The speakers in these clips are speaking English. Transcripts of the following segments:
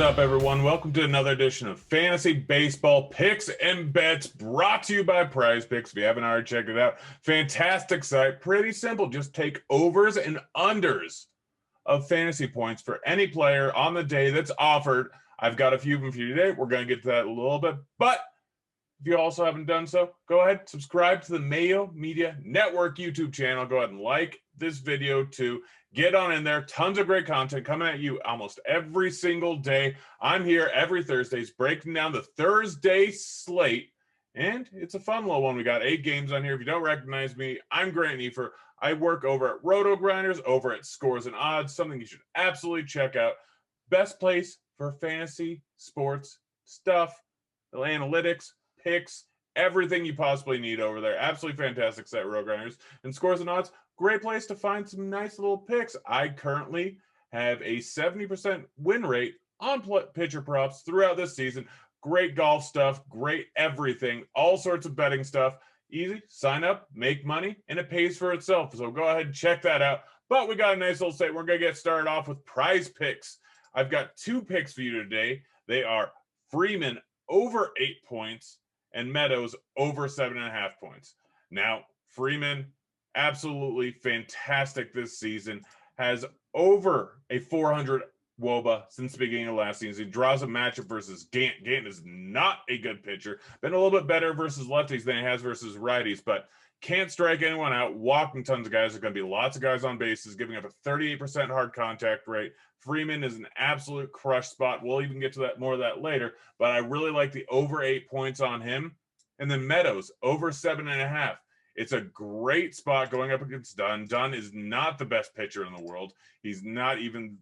up, everyone? Welcome to another edition of Fantasy Baseball Picks and Bets, brought to you by Prize Picks. If you haven't already checked it out, fantastic site. Pretty simple. Just take overs and unders of fantasy points for any player on the day that's offered. I've got a few of them for you today. We're going to get to that in a little bit. But if you also haven't done so, go ahead, subscribe to the Mayo Media Network YouTube channel. Go ahead and like this video too. Get on in there. Tons of great content coming at you almost every single day. I'm here every Thursdays breaking down the Thursday slate, and it's a fun little one. We got 8 games on here. If you don't recognize me, I'm Grant Neiffer. I work over at Roto Grinders, over at Scores and Odds, something you should absolutely check out. Best place for fantasy sports stuff, analytics, picks, everything you possibly need over there. Absolutely fantastic site, Roto Grinders. And Scores and Odds, great place to find some nice little picks. I currently have a 70% win rate on pitcher props throughout this season. Great golf stuff, great everything, all sorts of betting stuff. Easy, sign up, make money, and it pays for itself. So go ahead and check that out. But we got a nice little site. We're going to get started off with Prize Picks. I've got 2 picks for you today. They are Freeman over 8 points and Meadows over 7.5 points. Now, Freeman, absolutely fantastic this season, has over a 400 WOBA since the beginning of last season. He draws a matchup versus Gant. Gant is not a good pitcher. Been a little bit better versus lefties than he has versus righties, but can't strike anyone out, walking tons of guys. There's going to be lots of guys on bases, giving up a 38% hard contact rate. Freeman is an absolute crush spot. We'll even get to that more of that later, but I really like the over 8 points on him. And then Meadows over 7.5. It's a great spot going up against Dunn. Dunn is not the best pitcher in the world. He's not even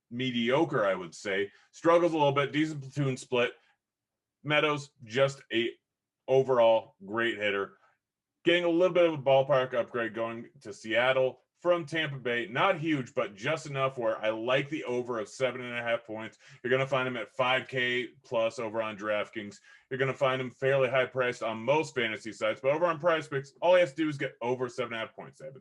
mediocre, I would say. Struggles a little bit, decent platoon split. Meadows, just a overall great hitter. Getting a little bit of a ballpark upgrade going to Seattle from Tampa Bay. Not huge, but just enough where I like the over of 7.5 points. You're going to find him at 5K plus over on DraftKings. You're going to find him fairly high priced on most fantasy sites, but over on Prize Picks, all he has to do is get over 7.5 points. They have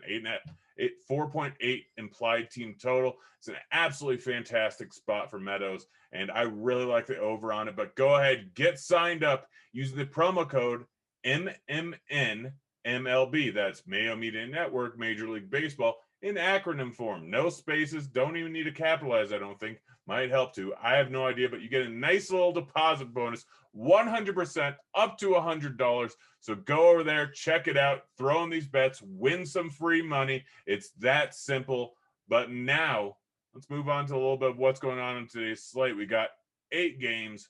an 4.8 implied team total. It's an absolutely fantastic spot for Meadows, and I really like the over on it. But go ahead, get signed up using the promo code MMN. MLB, that's Mayo Media Network, Major League Baseball, in acronym form. No spaces, don't even need to capitalize, I don't think. Might help to. I have no idea, but you get a nice little deposit bonus, 100% up to $100. So go over there, check it out, throw in these bets, win some free money. It's that simple. But now, let's move on to a little bit of what's going on in today's slate. We got 8 games,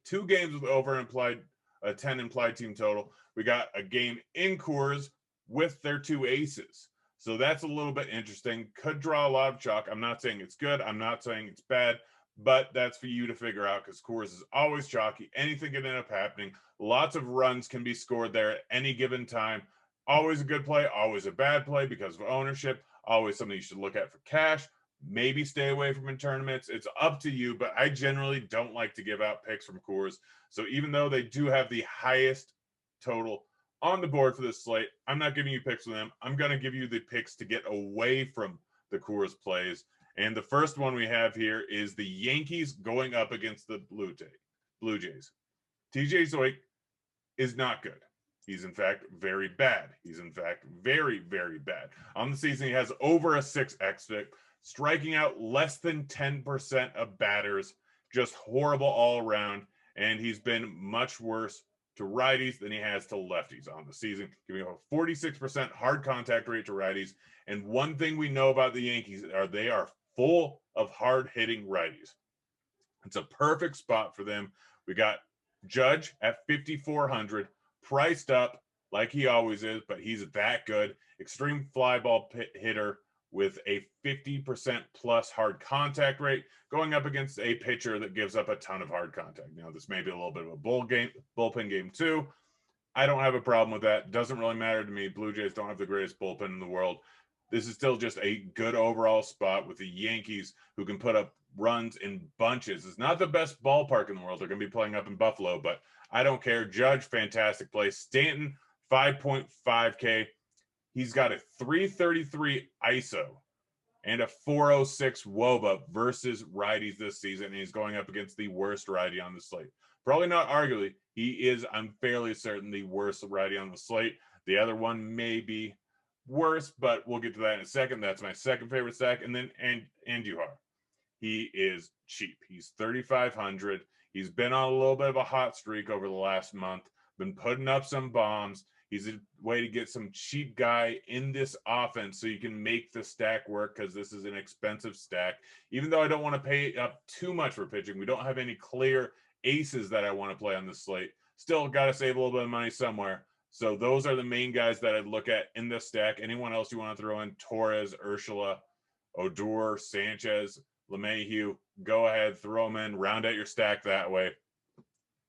2 games with over implied, a 10 implied team total. We got a game in Coors with their 2 aces. So that's a little bit interesting. Could draw a lot of chalk. I'm not saying it's good. I'm not saying it's bad, but that's for you to figure out because Coors is always chalky. Anything can end up happening. Lots of runs can be scored there at any given time. Always a good play, always a bad play because of ownership. Always something you should look at for cash. Maybe stay away from in tournaments. It's up to you, but I generally don't like to give out picks from Coors. So even though they do have the highest total on the board for this slate, I'm not giving you picks from them. I'm going to give you the picks to get away from the Coors plays. And the first one we have here is the Yankees going up against the Blue Jays. TJ Zeuch is not good. He's in fact very bad. He's in fact very, very bad. On the season, he has over a 6 xFIP, striking out less than 10% of batters, just horrible all around. And he's been much worse to righties than he has to lefties on the season, giving a 46% hard contact rate to righties. And one thing we know about the Yankees are they are full of hard-hitting righties. It's a perfect spot for them. We got Judge at 5,400, priced up like he always is, but he's that good. Extreme fly ball hitter with a 50% plus hard contact rate, going up against a pitcher that gives up a ton of hard contact. Now, this may be a little bit of a bullpen game too. I don't have a problem with that. Doesn't really matter to me. Blue Jays don't have the greatest bullpen in the world. This is still just a good overall spot with the Yankees who can put up runs in bunches. It's not the best ballpark in the world. They're going to be playing up in Buffalo, but I don't care. Judge, fantastic play. Stanton, 5.5K. He's got a 333 ISO and a 406 WOBA versus righties this season. And he's going up against the worst righty on the slate. Probably not arguably. He is, I'm fairly certain, the worst righty on the slate. The other one may be worse, but we'll get to that in a second. That's my second favorite stack. And then Andujar. He is cheap. He's 3,500. He's been on a little bit of a hot streak over the last month, been putting up some bombs. He's a way to get some cheap guy in this offense so you can make the stack work, because this is an expensive stack. Even though I don't want to pay up too much for pitching, we don't have any clear aces that I want to play on the slate. Still got to save a little bit of money somewhere. So those are the main guys that I'd look at in this stack. Anyone else you want to throw in? Torres, Urshela, Odor, Sanchez, LeMahieu, go ahead, throw them in, round out your stack that way.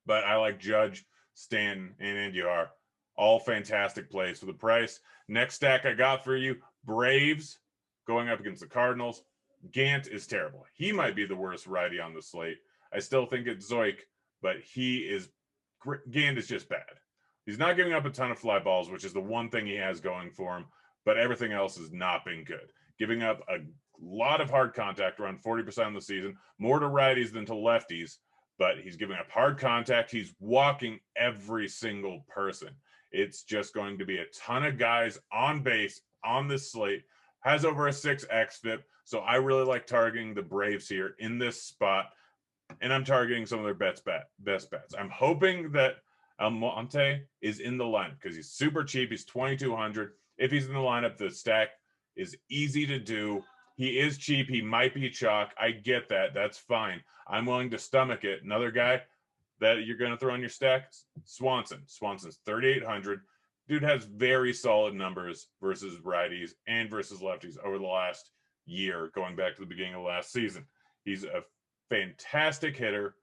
But I like Judge, Stanton, and Andujar. All fantastic plays for the price. Next stack I got for you, Braves going up against the Cardinals. Gant is terrible. He might be the worst righty on the slate. I still think it's Zoik, but Gant is just bad. He's not giving up a ton of fly balls, which is the one thing he has going for him, but everything else has not been good. Giving up a lot of hard contact, around 40% of the season, more to righties than to lefties, but he's giving up hard contact. He's walking every single person. It's just going to be a ton of guys on base on this slate. Has over a 6x FIP, so I really like targeting the Braves here in this spot, and I'm targeting some of their best bets. I'm hoping that Almonte is in the lineup because he's super cheap. He's 2,200. If he's in the lineup, the stack is easy to do. He is cheap. He might be chalk. I get that. That's fine. I'm willing to stomach it. Another guy that you're going to throw on your stack, Swanson. Swanson's 3,800. Dude has very solid numbers versus righties and versus lefties over the last year, going back to the beginning of last season. He's a fantastic hitter.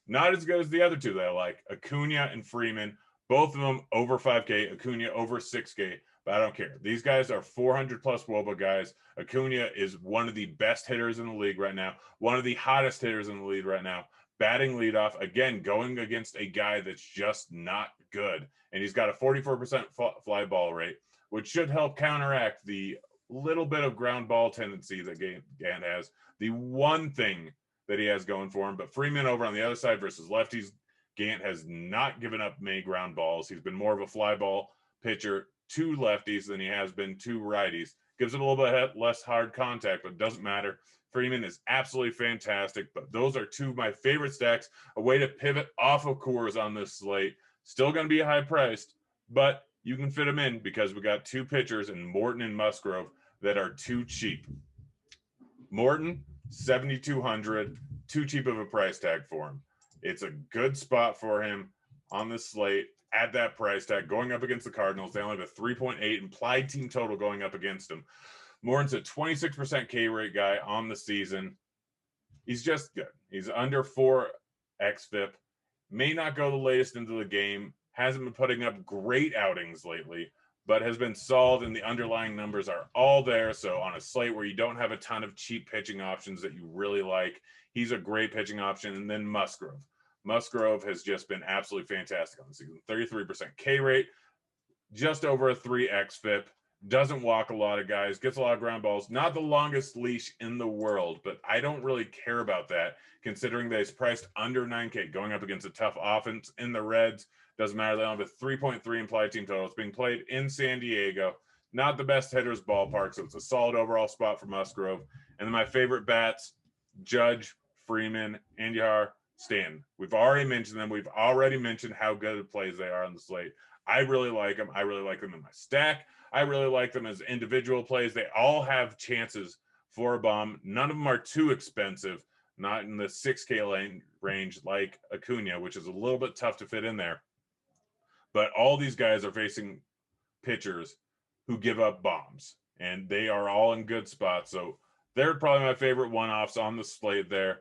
Not as good as the other two that I like, Acuna and Freeman. Both of them over 5K, Acuna over 6K, but I don't care. These guys are 400 plus WOBA guys. Acuna is one of the best hitters in the league right now, one of the hottest hitters in the league right now. Batting leadoff, again, going against a guy that's just not good. And he's got a 44% fly ball rate, which should help counteract the little bit of ground ball tendency that Gant has. The one thing that he has going for him, but Freeman over on the other side versus lefties, Gant has not given up many ground balls. He's been more of a fly ball pitcher to lefties than he has been to righties. Gives him a little bit less hard contact, but it doesn't matter. Freeman is absolutely fantastic, but those are two of my favorite stacks. A way to pivot off of Coors on this slate. Still going to be high priced, but you can fit them in because we got two pitchers in Morton and Musgrove that are too cheap. Morton, 7,200, too cheap of a price tag for him. It's a good spot for him on the slate at that price tag, going up against the Cardinals. They only have a 3.8 implied team total going up against him. Morton's a 26% K rate guy on the season. He's just good. He's under 4 xFIP. May not go the latest into the game. Hasn't been putting up great outings lately, but has been solid, and the underlying numbers are all there. So on a slate where you don't have a ton of cheap pitching options that you really like, he's a great pitching option. And then Musgrove. Musgrove has just been absolutely fantastic on the season. 33% K rate, just over a 3 xFIP. Doesn't walk a lot of guys, gets a lot of ground balls. Not the longest leash in the world, but I don't really care about that, considering that he's priced under 9K, going up against a tough offense in the Reds. Doesn't matter. They only have a 3.3 implied team total. It's being played in San Diego. Not the best hitters ballpark, so it's a solid overall spot for Musgrove. And then my favorite bats, Judge, Freeman, Andujar, Stanton. We've already mentioned them. We've already mentioned how good of plays they are on the slate. I really like them. I really like them in my stack. I really like them as individual plays. They all have chances for a bomb. None of them are too expensive, not in the 6K range like Acuna, which is a little bit tough to fit in there. But all these guys are facing pitchers who give up bombs, and they are all in good spots. So they're probably my favorite one-offs on the slate there.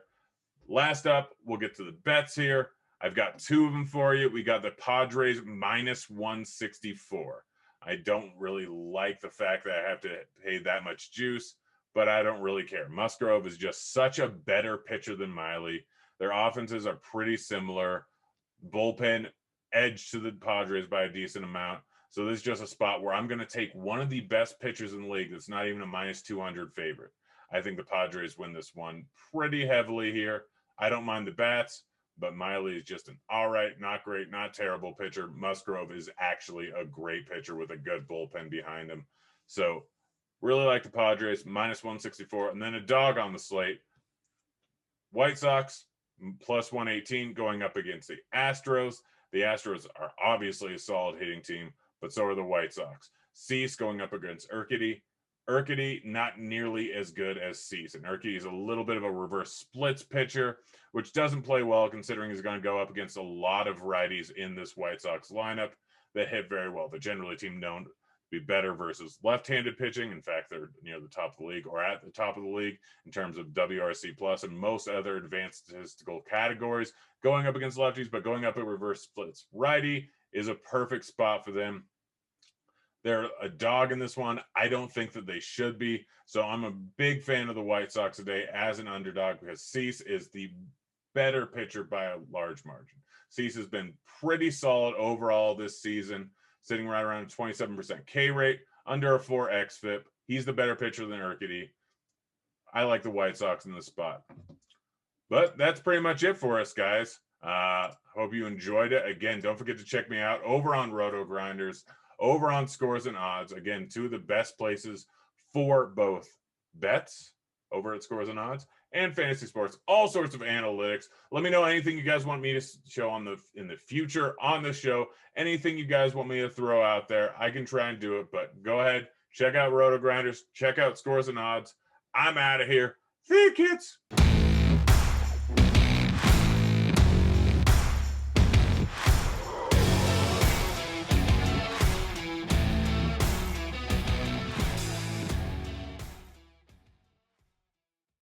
Last up, we'll get to the bets here. I've got two of them for you. We got the Padres minus 164. I don't really like the fact that I have to pay that much juice, but I don't really care. Musgrove is just such a better pitcher than Miley. Their offenses are pretty similar. Bullpen edge to the Padres by a decent amount. So this is just a spot where I'm going to take one of the best pitchers in the league that's not even a minus 200 favorite. I think the Padres win this one pretty heavily here. I don't mind the bats, but Miley is just an all right, not great, not terrible pitcher. Musgrove is actually a great pitcher with a good bullpen behind him. So really like the Padres, minus 164. And then a dog on the slate. White Sox, plus 118 going up against the Astros. The Astros are obviously a solid hitting team, but so are the White Sox. Cease going up against Urquidy. Urquidy not nearly as good as Cease, and Urquidy is a little bit of a reverse splits pitcher, which doesn't play well considering he's going to go up against a lot of righties in this White Sox lineup that hit very well. They're generally a team known to be better versus left-handed pitching. In fact, they're near the top of the league or at the top of the league in terms of WRC plus and most other advanced statistical categories going up against lefties, but going up at reverse splits righty is a perfect spot for them. They're a dog in this one. I don't think that they should be. So I'm a big fan of the White Sox today as an underdog because Cease is the better pitcher by a large margin. Cease has been pretty solid overall this season, sitting right around a 27% K rate, under a 4 xFIP. He's the better pitcher than Urquidy. I like the White Sox in this spot. But that's pretty much it for us, guys. Hope you enjoyed it. Again, don't forget to check me out over on Roto Grinders, over on Scores and Odds. Again, two of the best places for both bets over at Scores and Odds and fantasy sports, all sorts of analytics. Let me know anything you guys want me to show in the future on the show. Anything you guys want me to throw out there, I can try and do it. But go ahead, check out Roto Grinders, check out Scores and Odds. I'm out of here. See you, kids.